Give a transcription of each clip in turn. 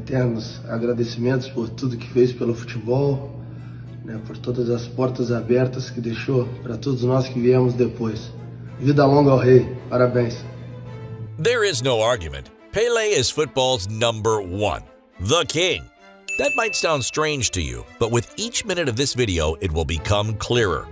eternos agradecimentos por tudo que fez pelo futebol, né, por todas as portas abertas que deixou para todos nós que viemos depois. Vida longa ao rei. Parabéns. There is no argument. Pele is football's number one, the king. That might sound strange to you, but with each minute of this video, it will become clearer.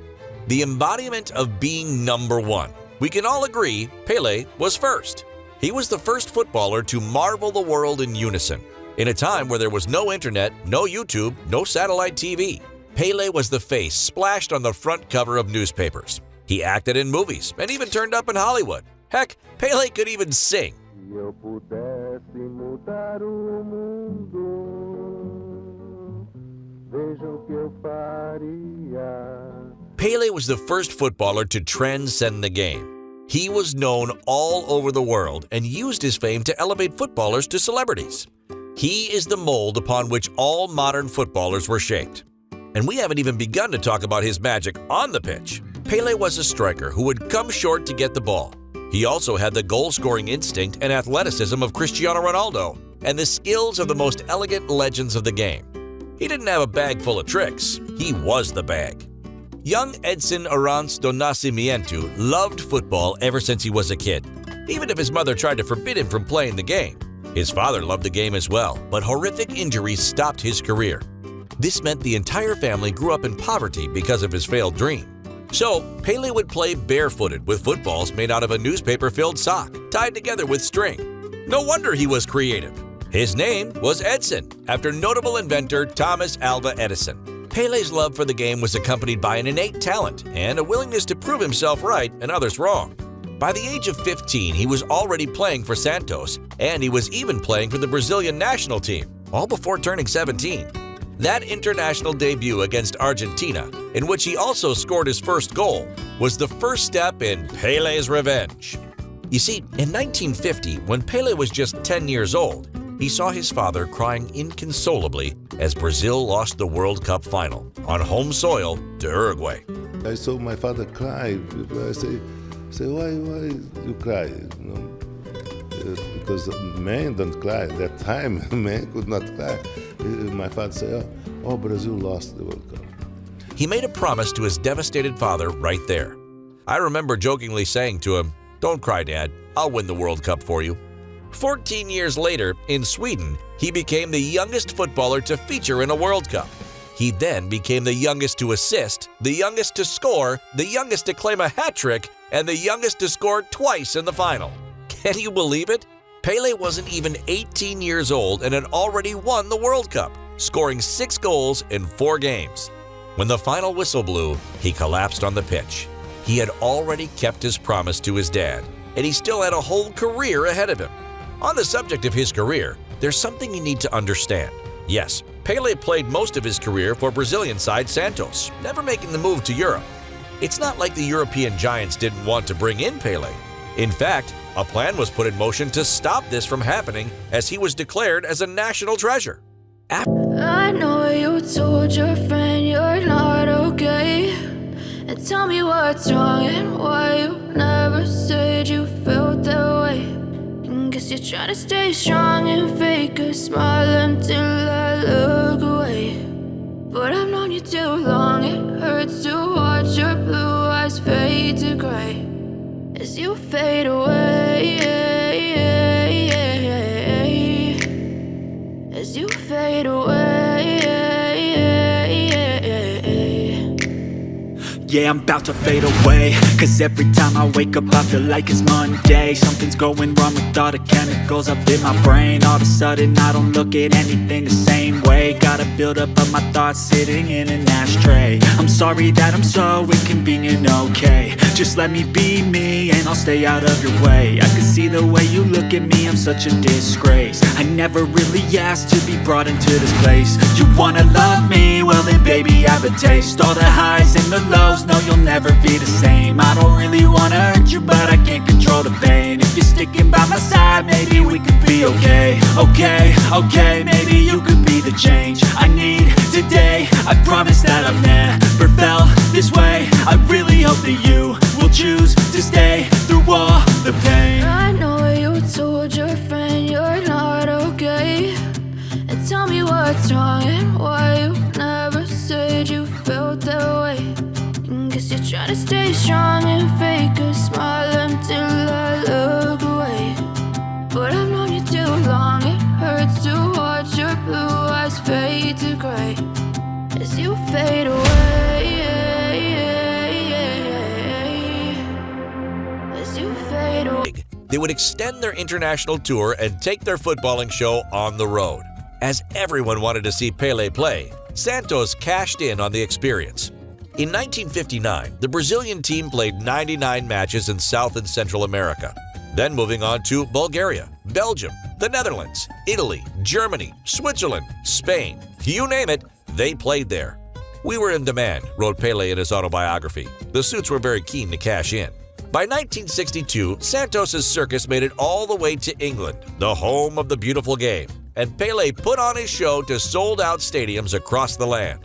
The embodiment of being number one. We can all agree Pele was first. He was the first footballer to marvel the world in unison. In a time where there was no internet, no YouTube, no satellite TV, Pele was the face splashed on the front cover of newspapers. He acted in movies and even turned up in Hollywood. Heck, Pele could even sing. Pele was the first footballer to transcend the game. He was known all over the world and used his fame to elevate footballers to celebrities. He is the mold upon which all modern footballers were shaped. And we haven't even begun to talk about his magic on the pitch. Pele was a striker who would come short to get the ball. He also had the goal-scoring instinct and athleticism of Cristiano Ronaldo and the skills of the most elegant legends of the game. He didn't have a bag full of tricks. He was the bag. Young Edson Arantes do Nascimento loved football ever since he was a kid, even if his mother tried to forbid him from playing the game. His father loved the game as well, but horrific injuries stopped his career. This meant the entire family grew up in poverty because of his failed dream. So, Pele would play barefooted with footballs made out of a newspaper-filled sock, tied together with string. No wonder he was creative. His name was Edson, after notable inventor Thomas Alva Edison. Pele's love for the game was accompanied by an innate talent and a willingness to prove himself right and others wrong. By the age of 15, he was already playing for Santos, and he was even playing for the Brazilian national team, all before turning 17. That international debut against Argentina, in which he also scored his first goal, was the first step in Pele's revenge. You see, in 1950, when Pele was just 10 years old, he saw his father crying inconsolably as Brazil lost the World Cup final on home soil to Uruguay. I saw my father cry. I say, why you cry? Because men don't cry. At that time, men could not cry. My father said, oh, Brazil lost the World Cup. He made a promise to his devastated father right there. I remember jokingly saying to him, "Don't cry, Dad. I'll win the World Cup for you." 14 years later, in Sweden, he became the youngest footballer to feature in a World Cup. He then became the youngest to assist, the youngest to score, the youngest to claim a hat trick, and the youngest to score twice in the final. Can you believe it? Pele wasn't even 18 years old and had already won the World Cup, scoring 6 goals in 4 games. When the final whistle blew, he collapsed on the pitch. He had already kept his promise to his dad, and he still had a whole career ahead of him. On the subject of his career, there's something you need to understand. Yes, Pele played most of his career for Brazilian side Santos, never making the move to Europe. It's not like the European giants didn't want to bring in Pele. In fact, a plan was put in motion to stop this from happening as he was declared as a national treasure. I know you told your friend you're not okay, and tell me what's wrong and why you never said you felt that way. Guess you're trying to stay strong and fake a smile until I look away. But I've known you too long, it hurts to watch your blue eyes fade to gray as you fade away, as you fade away. Yeah, I'm about to fade away, cause every time I wake up I feel like it's Monday. Something's going wrong with all the chemicals up in my brain. All of a sudden I don't look at anything the same way. Gotta build up of my thoughts sitting in an ashtray. I'm sorry that I'm so inconvenient, okay. Just let me be me and I'll stay out of your way. I can see the way you look at me, I'm such a disgrace. I never really asked to be brought into this place. You wanna love me? Well then baby have a taste. All the highs and the lows, no, you'll never be the same. I don't really wanna hurt you, but I can't control the pain. If you're sticking by my side, maybe we could be okay. Okay, maybe you could be the change I need today. I promise that I've never felt this way. I really hope that you will choose to stay through all the pain. I know you told your friend you're not okay, what's wrong and why you never said you felt that way. Guess you're trying to stay strong and fake a smile until I look away. But I've known you too long, it hurts to watch your blue eyes fade to gray as you fade away. As you fade away. They would extend their international tour and take their footballing show on the road. As everyone wanted to see Pele play, Santos cashed in on the experience. In 1959, the Brazilian team played 99 matches in South and Central America, then moving on to Bulgaria, Belgium, the Netherlands, Italy, Germany, Switzerland, Spain. You name it, they played there. "We were in demand," wrote Pele in his autobiography. The suits were very keen to cash in. By 1962, Santos' circus made it all the way to England, the home of the beautiful game, and Pele put on his show to sold-out stadiums across the land.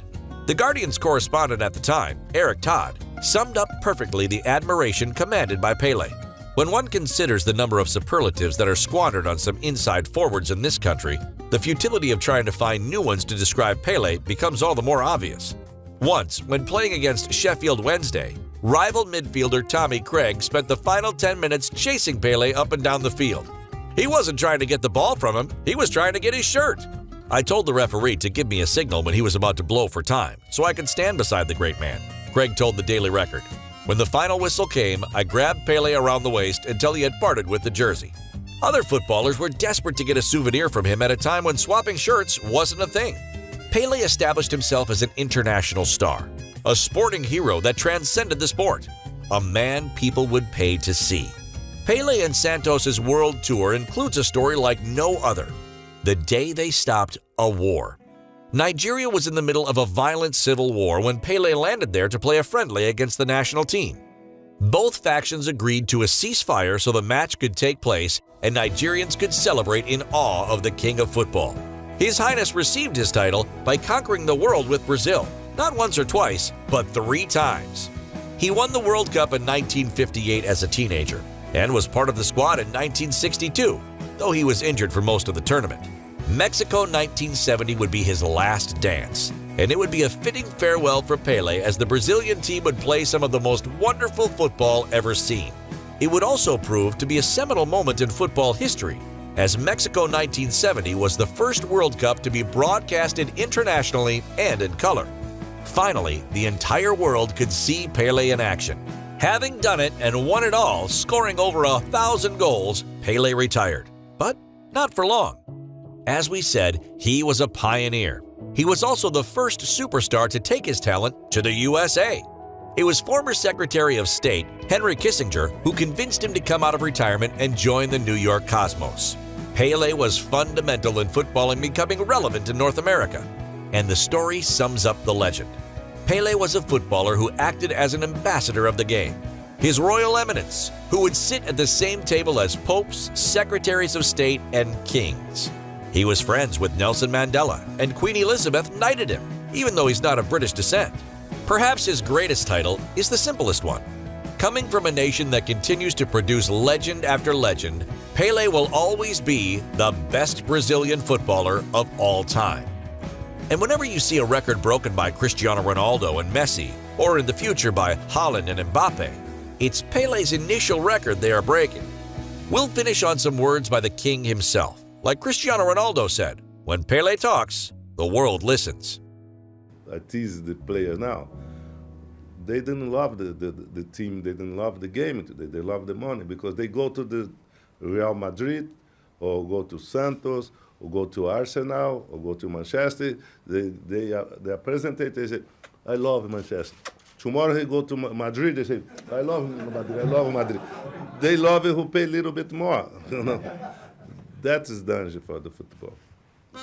The Guardian's correspondent at the time, Eric Todd, summed up perfectly the admiration commanded by Pele. When one considers the number of superlatives that are squandered on some inside forwards in this country, the futility of trying to find new ones to describe Pele becomes all the more obvious. Once, when playing against Sheffield Wednesday, rival midfielder Tommy Craig spent the final 10 minutes chasing Pele up and down the field. He wasn't trying to get the ball from him, he was trying to get his shirt. "I told the referee to give me a signal when he was about to blow for time, so I could stand beside the great man," Craig told the Daily Record. "When the final whistle came, I grabbed Pele around the waist until he had parted with the jersey." Other footballers were desperate to get a souvenir from him at a time when swapping shirts wasn't a thing. Pele established himself as an international star, a sporting hero that transcended the sport, a man people would pay to see. Pele and Santos' world tour includes a story like no other: the day they stopped a war. Nigeria was in the middle of a violent civil war when Pele landed there to play a friendly against the national team. Both factions agreed to a ceasefire so the match could take place and Nigerians could celebrate in awe of the king of football. His Highness received his title by conquering the world with Brazil, not once or twice, but 3 times. He won the World Cup in 1958 as a teenager and was part of the squad in 1962, though he was injured for most of the tournament. Mexico 1970 would be his last dance, and it would be a fitting farewell for Pele as the Brazilian team would play some of the most wonderful football ever seen. It would also prove to be a seminal moment in football history, as Mexico 1970 was the first World Cup to be broadcasted internationally and in color. Finally, the entire world could see Pele in action. Having done it and won it all, scoring over 1,000 goals, Pele retired. But not for long. As we said, he was a pioneer. He was also the first superstar to take his talent to the USA. It was former Secretary of State Henry Kissinger who convinced him to come out of retirement and join the New York Cosmos. Pele was fundamental in footballing becoming relevant in North America. And the story sums up the legend. Pele was a footballer who acted as an ambassador of the game. His Royal Eminence, who would sit at the same table as popes, secretaries of state, and kings. He was friends with Nelson Mandela, and Queen Elizabeth knighted him, even though he's not of British descent. Perhaps his greatest title is the simplest one. Coming from a nation that continues to produce legend after legend, Pele will always be the best Brazilian footballer of all time. And whenever you see a record broken by Cristiano Ronaldo and Messi, or in the future by Haaland and Mbappe, it's Pele's initial record they are breaking. We'll finish on some words by the king himself. Like Cristiano Ronaldo said, "When Pele talks, the world listens." I tease the players now. They didn't love the team, they didn't love the game today, they love the money because they go to the Real Madrid or go to Santos or go to Arsenal or go to Manchester. They are presented, they say, "I love Manchester." Tomorrow they go to Madrid, they say, "I love Madrid, I love Madrid." They love it who pay a little bit more, you know. That is danger for the football.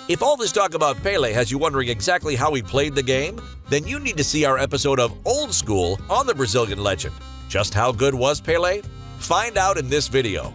If all this talk about Pele has you wondering exactly how he played the game, then you need to see our episode of Old School on the Brazilian legend. Just how good was Pele? Find out in this video.